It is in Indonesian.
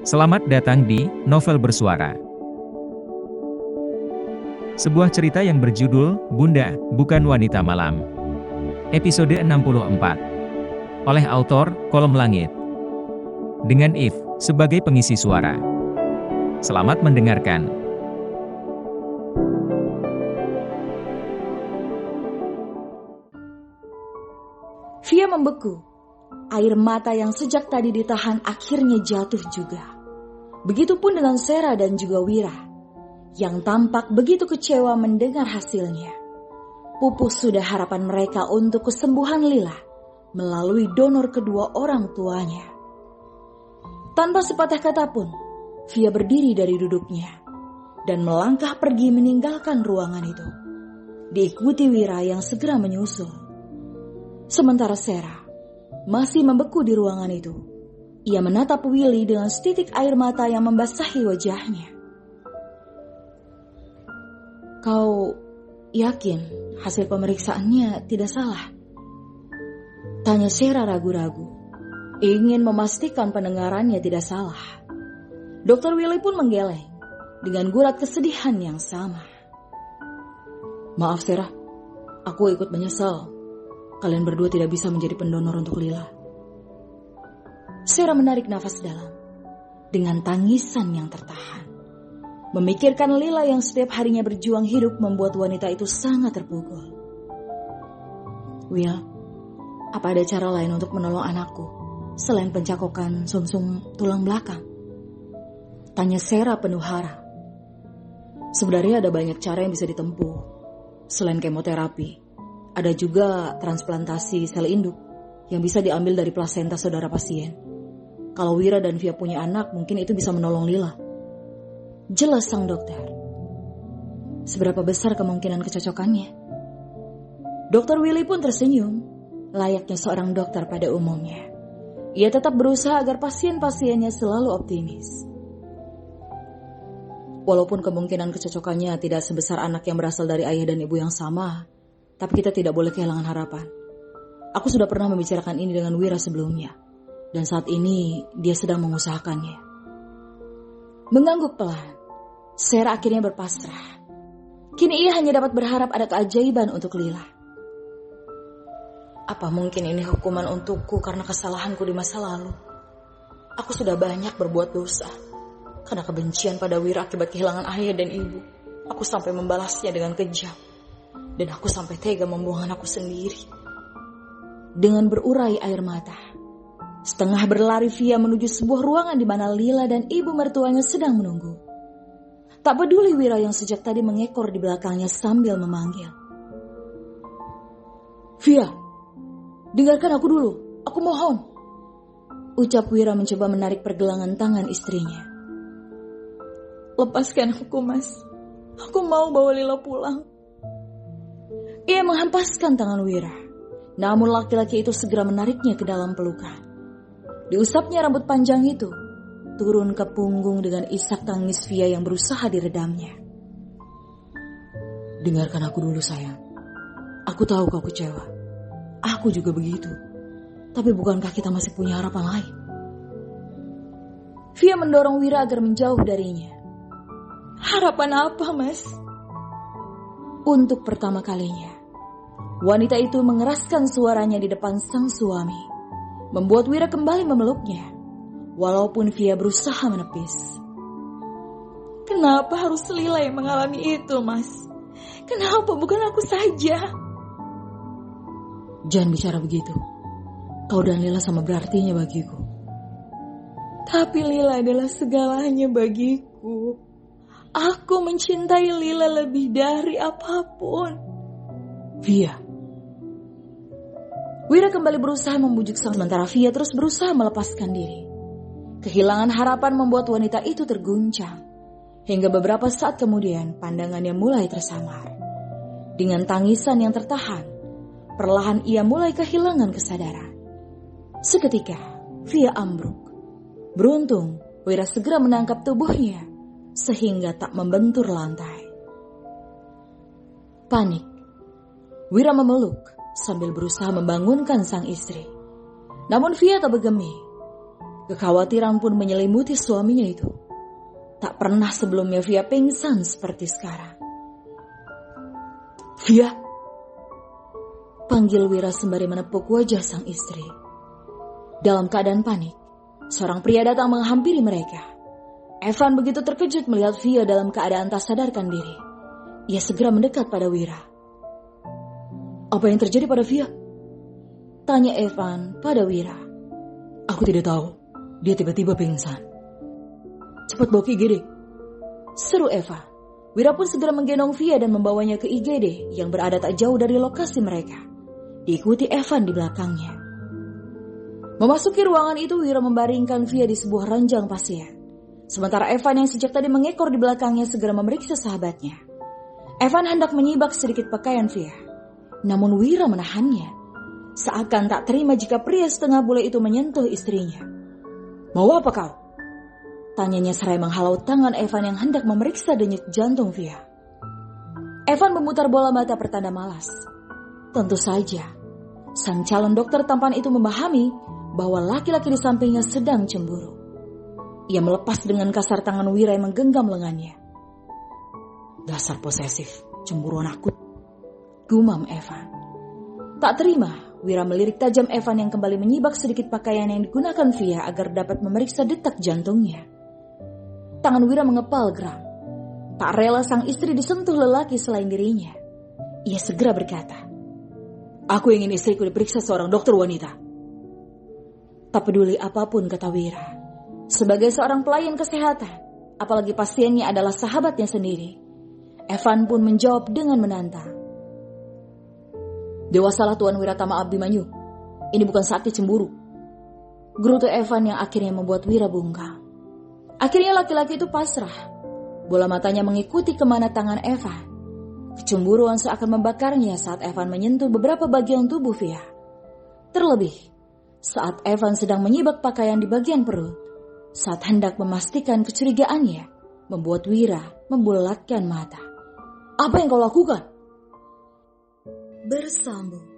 Selamat datang di Novel Bersuara. Sebuah cerita yang berjudul Bunda, Bukan Wanita Malam. Episode 64. Oleh autor Kolom Langit. Dengan If sebagai pengisi suara. Selamat mendengarkan. Via membeku. Air mata yang sejak tadi ditahan akhirnya jatuh juga. Begitupun dengan Sera dan juga Wira, yang tampak begitu kecewa mendengar hasilnya. Pupus sudah harapan mereka untuk kesembuhan Lila melalui donor kedua orang tuanya. Tanpa sepatah kata pun, Via berdiri dari duduknya dan melangkah pergi meninggalkan ruangan itu. Diikuti Wira yang segera menyusul. Sementara Sera masih membeku di ruangan itu. Ia menatap Willy dengan setitik air mata yang membasahi wajahnya. Kau yakin hasil pemeriksaannya tidak salah? Tanya Sera ragu-ragu, ingin memastikan pendengarannya tidak salah. Dokter Willy pun menggeleng dengan gurat kesedihan yang sama. Maaf Sera, aku ikut menyesal. Kalian berdua tidak bisa menjadi pendonor untuk Lila. Sera menarik nafas dalam dengan tangisan yang tertahan. Memikirkan Lila yang setiap harinya berjuang hidup membuat wanita itu sangat terpukul. Will, apa ada cara lain untuk menolong anakku selain pencakokan sumsum tulang belakang? Tanya Sera penuh harap. Sebenarnya ada banyak cara yang bisa ditempuh. Selain kemoterapi, ada juga transplantasi sel induk yang bisa diambil dari plasenta saudara pasien. Kalau Wira dan Via punya anak, mungkin itu bisa menolong Lila. Jelas sang dokter. Seberapa besar kemungkinan kecocokannya? Dokter Willy pun tersenyum, layaknya seorang dokter pada umumnya. Ia tetap berusaha agar pasien-pasiennya selalu optimis. Walaupun kemungkinan kecocokannya tidak sebesar anak yang berasal dari ayah dan ibu yang sama, tapi kita tidak boleh kehilangan harapan. Aku sudah pernah membicarakan ini dengan Wira sebelumnya. Dan saat ini dia sedang mengusahakannya. Mengangguk pelan, Sera akhirnya berpasrah. Kini ia hanya dapat berharap ada keajaiban untuk Lila. Apa mungkin ini hukuman untukku karena kesalahanku di masa lalu? Aku sudah banyak berbuat dosa. Karena kebencian pada Wira akibat kehilangan ayah dan ibu, aku sampai membalasnya dengan kejam. Dan aku sampai tega membuang anakku sendiri. Dengan berurai air mata, setengah berlari Via menuju sebuah ruangan di mana Lila dan ibu mertuanya sedang menunggu. Tak peduli Wira yang sejak tadi mengekor di belakangnya sambil memanggil. Via, dengarkan aku dulu, aku mohon. Ucap Wira mencoba menarik pergelangan tangan istrinya. Lepaskan aku, Mas. Aku mau bawa Lila pulang. Ia menghempaskan tangan Wira. Namun laki-laki itu segera menariknya ke dalam pelukan. Diusapnya rambut panjang itu turun ke punggung dengan isak tangis Via yang berusaha diredamnya. Dengarkan aku dulu sayang. Aku tahu kau kecewa. Aku juga begitu. Tapi bukankah kita masih punya harapan lain? Via mendorong Wira agar menjauh darinya. Harapan apa, Mas? Untuk pertama kalinya, wanita itu mengeraskan suaranya di depan sang suami, membuat Wira kembali memeluknya, walaupun Via berusaha menepis. Kenapa harus Lila yang mengalami itu, Mas? Kenapa bukan aku saja? Jangan bicara begitu. Kau dan Lila sama berartinya bagiku. Tapi Lila adalah segalanya bagiku. Aku mencintai Lila lebih dari apapun. Via. Wira kembali berusaha membujuk sementara Via terus berusaha melepaskan diri. Kehilangan harapan membuat wanita itu terguncang. Hingga beberapa saat kemudian pandangannya mulai tersamar. Dengan tangisan yang tertahan, perlahan ia mulai kehilangan kesadaran. Seketika, Via ambruk. Beruntung, Wira segera menangkap tubuhnya sehingga tak membentur lantai. Panik, Wira memeluk sambil berusaha membangunkan sang istri. Namun Via tak bergeming. Kekhawatiran pun menyelimuti suaminya itu. Tak pernah sebelumnya Via pingsan seperti sekarang. "Via!" panggil Wira sembari menepuk wajah sang istri. Dalam keadaan panik, seorang pria datang menghampiri mereka. Evan begitu terkejut melihat Via dalam keadaan tak sadarkan diri. Ia segera mendekat pada Wira. "Apa yang terjadi pada Via?" tanya Evan pada Wira. "Aku tidak tahu. Dia tiba-tiba pingsan." "Cepat bawa ke IGD," seru Eva. Wira pun segera menggendong Via dan membawanya ke IGD yang berada tak jauh dari lokasi mereka. Diikuti Evan di belakangnya. Memasuki ruangan itu, Wira membaringkan Via di sebuah ranjang pasien. Sementara Evan yang sejak tadi mengekor di belakangnya segera memeriksa sahabatnya. Evan hendak menyibak sedikit pakaian Via. Namun Wira menahannya. Seakan tak terima jika pria setengah bule itu menyentuh istrinya. "Mau apa kau?" tanyanya serai menghalau tangan Evan yang hendak memeriksa denyut jantung Via. Evan memutar bola mata pertanda malas. Tentu saja, sang calon dokter tampan itu memahami bahwa laki-laki di sampingnya sedang cemburu. Ia melepas dengan kasar tangan Wira yang menggenggam lengannya. "Dasar posesif, cemburuan akut," gumam Evan. Tak terima, Wira melirik tajam Evan yang kembali menyibak sedikit pakaian yang digunakan Via agar dapat memeriksa detak jantungnya. Tangan Wira mengepal geram. Tak rela sang istri disentuh lelaki selain dirinya. Ia segera berkata, "Aku ingin istriku diperiksa seorang dokter wanita." Tak peduli apapun kata Wira. Sebagai seorang pelayan kesehatan, apalagi pasiennya adalah sahabatnya sendiri, Evan pun menjawab dengan menantang. "Dewasalah Tuan Wiratama Abimanyu. Ini bukan saatnya cemburu," gerutu Evan yang akhirnya membuat Wira bungkam. Akhirnya laki-laki itu pasrah. Bola matanya mengikuti kemana tangan Evan. Kecemburuan seakan membakarnya saat Evan menyentuh beberapa bagian tubuh Via. Terlebih, saat Evan sedang menyibak pakaian di bagian perut, saat hendak memastikan kecurigaannya, membuat Wira membulatkan mata. "Apa yang kau lakukan?" Bersambung.